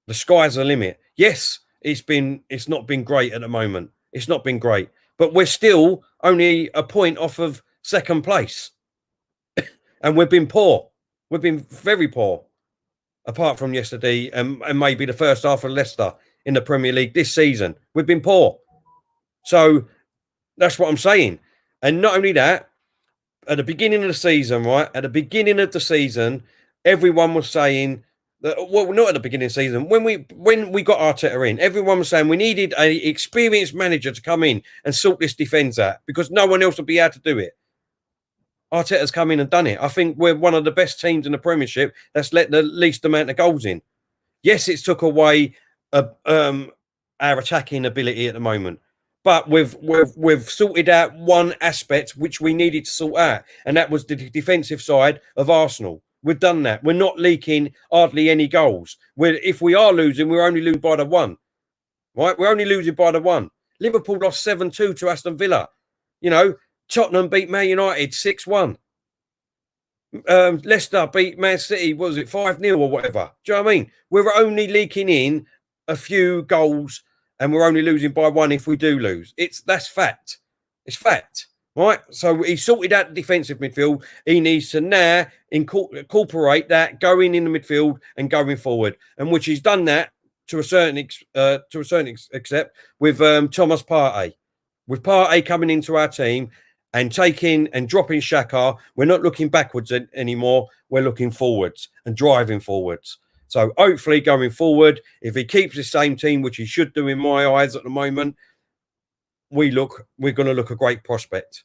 The sky's the limit. Yes, it's not been great at the moment. It's not been great, but we're still only a point off of second place, and we've been poor. We've been very poor, apart from yesterday and maybe the first half of Leicester in the Premier League this season. We've been poor. So that's what I'm saying. And not only that, at the beginning of the season, right? At the beginning of the season, everyone was saying that, well, not at the beginning of the season, when we got Arteta in, everyone was saying we needed an experienced manager to come in and sort this defence out because no one else would be able to do it. Arteta's come in and done it. I think we're one of the best teams in the Premiership that's let the least amount of goals in. Yes, it's took away our attacking ability at the moment, but we've sorted out one aspect which we needed to sort out, and that was the defensive side of Arsenal. We've done that. We're not leaking hardly any goals. If we are losing, we're only losing by the 1. Right? We're only losing by the 1. Liverpool lost 7-2 to Aston Villa. Tottenham beat Man United 6-1. Leicester beat Man City, what was it, 5-0 or whatever? Do you know what I mean? We're only leaking in a few goals and we're only losing by 1 if we do lose. That's fact. It's fact, right? So he sorted out the defensive midfield. He needs to now incorporate that going in the midfield and going forward, and which he's done that to a certain extent with Thomas Partey. With Partey coming into our team and taking and dropping Xhaka, we're not looking backwards anymore. We're looking forwards and driving forwards. So hopefully going forward, if he keeps the same team, which he should do in my eyes at the moment, we're going to look a great prospect.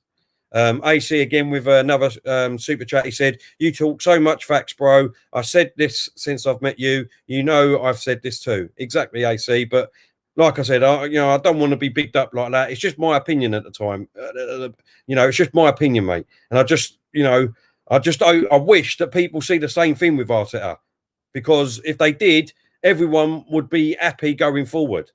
AC again with another super chat. He said, you talk so much facts, bro. I said this since I've met you. I've said this too. Exactly, AC. But like I said, I don't want to be bigged up like that. It's just my opinion at the time. It's just my opinion, mate. And I wish that people see the same thing with Arteta, because if they did, everyone would be happy going forward.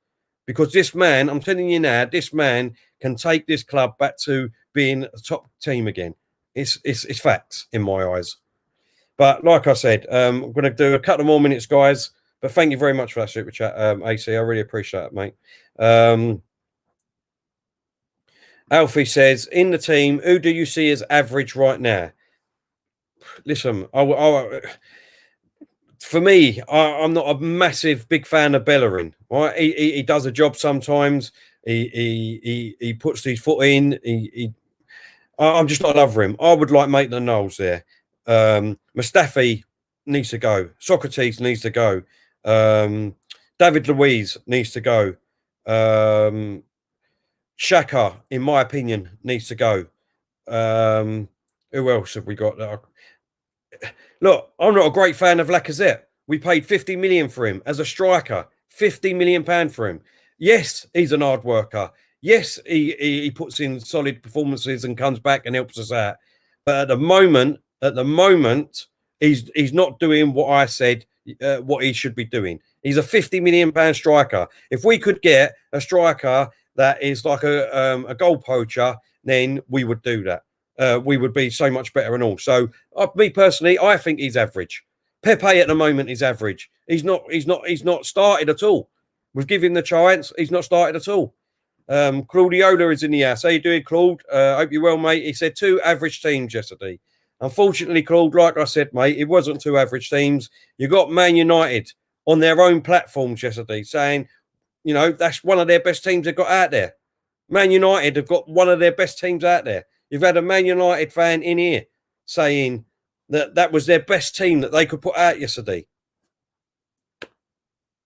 Because this man, I'm telling you now, this man can take this club back to being a top team again. It's facts in my eyes. But like I said, I'm going to do a couple more minutes, guys. But thank you very much for that super chat, AC. I really appreciate it, mate. Alfie says, in the team, who do you see as average right now? Listen, for me, I'm not a massive big fan of Bellerin. Right? He does a job sometimes. He puts his foot in. I'm just not over him. I would like Maitland-Niles there. Mustafi needs to go. Socrates needs to go. David Luiz needs to go. Xhaka, in my opinion, needs to go. Who else have we got? look, I'm not a great fan of Lacazette. We paid 50 million for him as a striker, 50 million pound for him. Yes, he's an hard worker. Yes, he puts in solid performances and comes back and helps us out. But at the moment, he's not doing what I said what he should be doing. He's a 50 million pound striker. If we could get a striker that is like a goal poacher, then we would do that. We would be so much better and all. So, me personally, I think he's average. Pepe at the moment is average. He's not started at all. We've given him the chance. He's not started at all. Claudiola is in the house. How you doing, Claude? Hope you're well, mate. He said 2 average teams yesterday. Unfortunately, Claude, like I said, mate, it wasn't 2 average teams. You got Man United on their own platforms yesterday saying, you know, that's one of their best teams they've got out there. Man United have got one of their best teams out there. You've had a Man United fan in here saying that that was their best team that they could put out yesterday.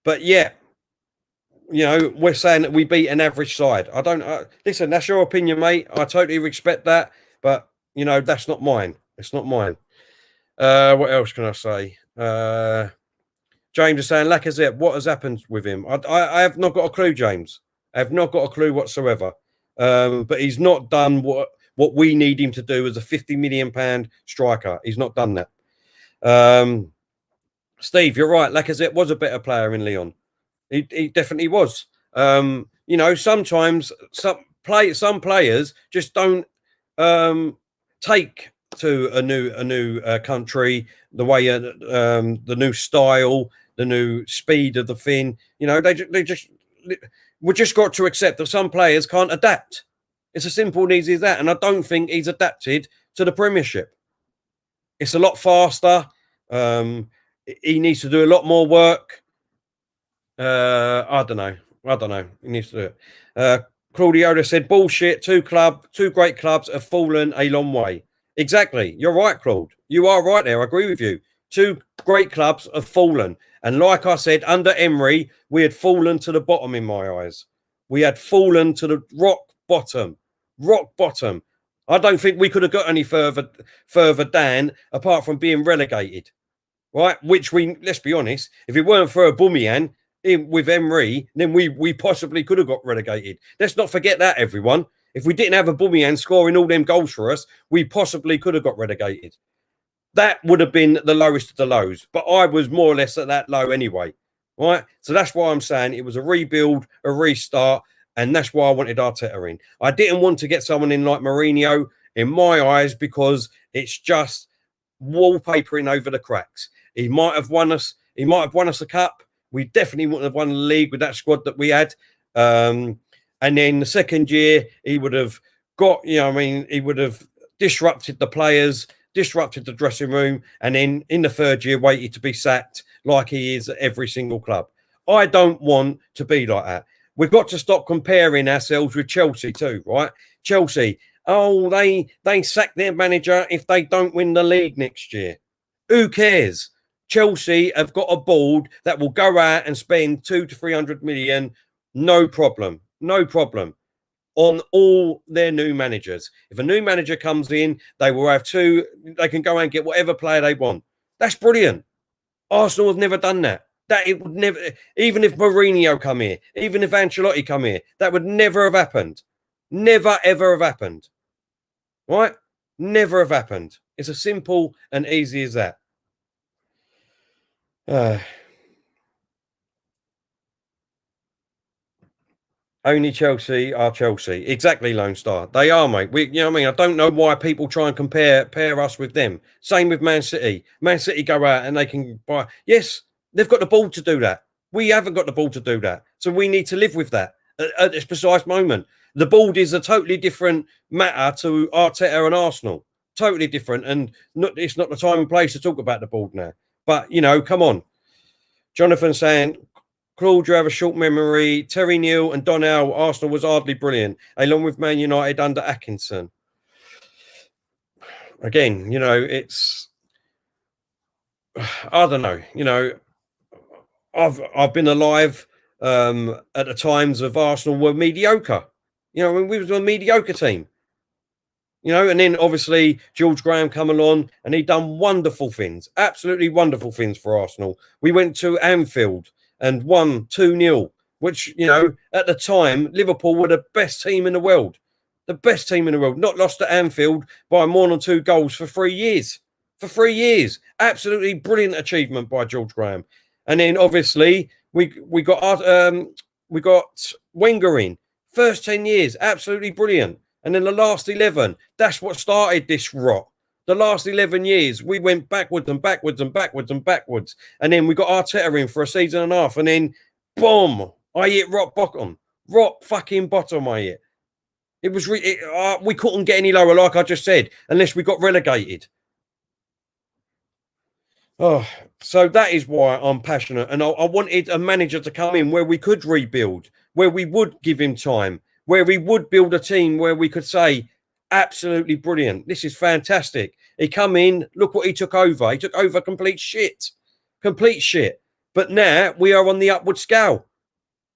But yeah, you know, we're saying that we beat an average side. I don't listen. That's your opinion, mate. I totally respect that, but you know, that's not mine. It's not mine. What else can I say? James is saying Lacazette. What has happened with him? I have not got a clue, James. I have not got a clue whatsoever. But he's not done what we need him to do as a 50 million pound striker. He's not done that. Steve, you're right. Lacazette was a better player in Lyon. He definitely was. You know, sometimes some players just don't take to a new country the way the new style, the new speed of the thing. You know, we just got to accept that some players can't adapt. It's as simple and easy as that. And I don't think he's adapted to the Premiership. It's a lot faster. He needs to do a lot more work. I don't know. He needs to do it. Claudio said, bullshit. 2 great clubs have fallen a long way. Exactly. You're right, Claude. You are right there. I agree with you. 2 great clubs have fallen. And like I said, under Emery, we had fallen to the bottom in my eyes. We had fallen to the rock bottom. Rock bottom. I don't think we could have got any further down apart from being relegated. Right? Which let's be honest, if it weren't for Aubameyang with Emery, then we possibly could have got relegated. Let's not forget that, everyone. If we didn't have Aubameyang scoring all them goals for us, we possibly could have got relegated. That would have been the lowest of the lows. But I was more or less at that low anyway. Right? So that's why I'm saying it was a rebuild, a restart, and that's why I wanted Arteta in. I didn't want to get someone in like Mourinho, in my eyes, because it's just wallpapering over the cracks. He might have won us a cup. We definitely wouldn't have won the league with that squad that we had. And then the second year, he would have got, you know, I mean, he would have disrupted the players, disrupted the dressing room, and then in the third year, waited to be sacked like he is at every single club. I don't want to be like that. We've got to stop comparing ourselves with Chelsea too, right? Chelsea, oh, they sack their manager if they don't win the league next year. Who cares? Chelsea have got a board that will go out and spend 200 to 300 million, no problem, on all their new managers. If a new manager comes in, they will have 2. They can go and get whatever player they want. That's brilliant. Arsenal have never done that. That it would never, even if Mourinho come here, even if Ancelotti come here, that would never have happened. Never, ever have happened. Right? Never have happened. It's as simple and easy as that. Only Chelsea are Chelsea. Exactly, Lone Star. They are, mate. You know what I mean? I don't know why people try and pair us with them. Same with Man City. Man City go out and they can buy. Yes, they've got the ball to do that. We haven't got the ball to do that. So we need to live with that at this precise moment. The board is a totally different matter to Arteta and Arsenal. Totally different. And it's not the time and place to talk about the board now. But, you know, come on. Jonathan saying, Claude, you have a short memory. Terry Neal and Donnell, Arsenal was hardly brilliant, along with Man United under Atkinson. Again, you know, it's, I don't know, you know, I've been alive at the times of Arsenal were mediocre. You know, when we was a mediocre team. You know, and then obviously George Graham come along and he done wonderful things, absolutely wonderful things for Arsenal. We went to Anfield and won 2-0, which, you know, at the time, Liverpool were the best team in the world. The best team in the world. Not lost at Anfield by more than 2 goals for 3 years. For 3 years. Absolutely brilliant achievement by George Graham. And then obviously we got Wenger in. First 10 years, absolutely brilliant. And then the last 11, that's what started this rot. The last 11 years, we went backwards and backwards and backwards and backwards. And then we got Arteta in for a season and a half. And then, boom, I hit rock bottom. Rock fucking bottom, I hit. It was we couldn't get any lower, like I just said, unless we got relegated. Oh, so that is why I'm passionate. And I wanted a manager to come in where we could rebuild, where we would give him time, where we would build a team where we could say, absolutely brilliant. This is fantastic. He come in, look what he took over. He took over complete shit. Complete shit. But now we are on the upward scale.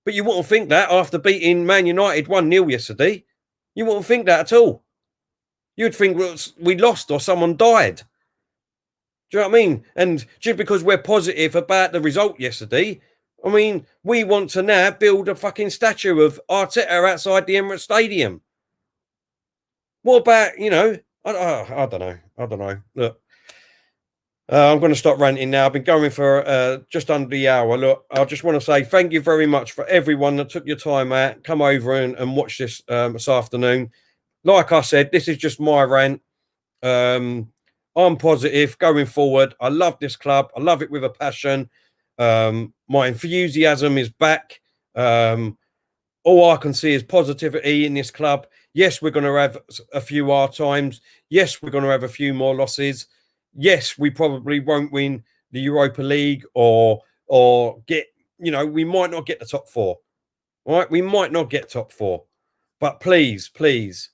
But you wouldn't think that after beating Man United 1-0 yesterday. You wouldn't think that at all. You'd think we lost or someone died. Do you know what I mean? And just because we're positive about the result yesterday, I mean, we want to now build a fucking statue of Arteta outside the Emirates Stadium. What about, you know, I don't know. I don't know. Look, I'm going to stop ranting now. I've been going for just under the hour. Look, I just want to say thank you very much for everyone that took your time out, come over and watch this this afternoon. Like I said, this is just my rant. I'm positive going forward. I love this club. I love it with a passion. My enthusiasm is back. All I can see is positivity in this club. Yes, we're going to have a few hard times. Yes, we're going to have a few more losses. Yes, we probably won't win the Europa League or get, you know, we might not get the top 4. All right, we might not get top 4. But please, please,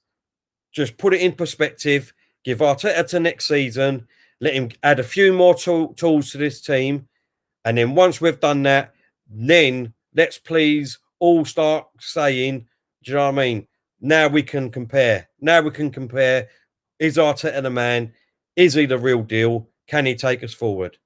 just put it in perspective. Give Arteta to next season. Let him add a few more tools to this team. And then once we've done that, then let's please all start saying, do you know what I mean? Now we can compare. Now we can compare. Is Arteta the man? Is he the real deal? Can he take us forward?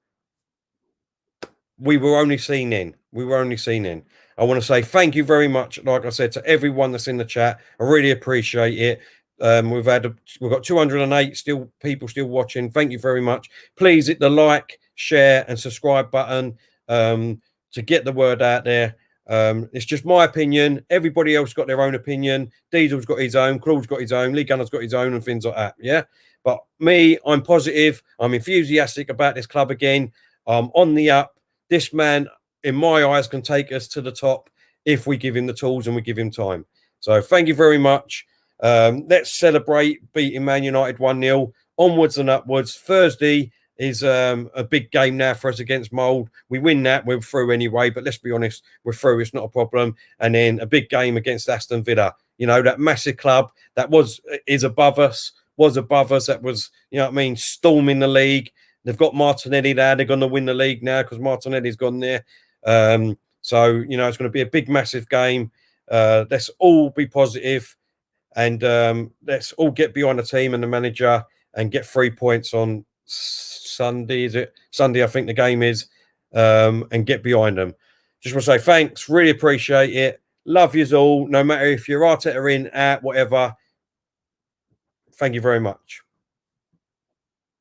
We were only seen then. We were only seen then. I want to say thank you very much, like I said, to everyone that's in the chat. I really appreciate it. We've got 208 people still watching. Thank you very much. Please hit the like, share, and subscribe button to get the word out there. It's just my opinion. Everybody else got their own opinion. Diesel's got his own. Claude's got his own. Lee Gunner's got his own, and things like that. Yeah, but me, I'm positive. I'm enthusiastic about this club again. I'm on the up. This man, in my eyes, can take us to the top if we give him the tools and we give him time. So thank you very much. Let's celebrate beating Man United 1-0. Onwards and upwards. Thursday is a big game now for us against Mould. We win that, we're through anyway, but let's be honest, we're through, it's not a problem. And then a big game against Aston Villa. You know, that massive club that is above us, that was, you know what I mean, storming the league. They've got Martinelli there, they're going to win the league now because Martinelli's gone there. So, you know, it's going to be a big, massive game. Let's all be positive. And let's all get behind the team and the manager and get 3 points on Sunday. Is it Sunday? I think the game is, and get behind them. Just want to say thanks. Really appreciate it. Love yous all. No matter if you're Arteta in, out, whatever. Thank you very much.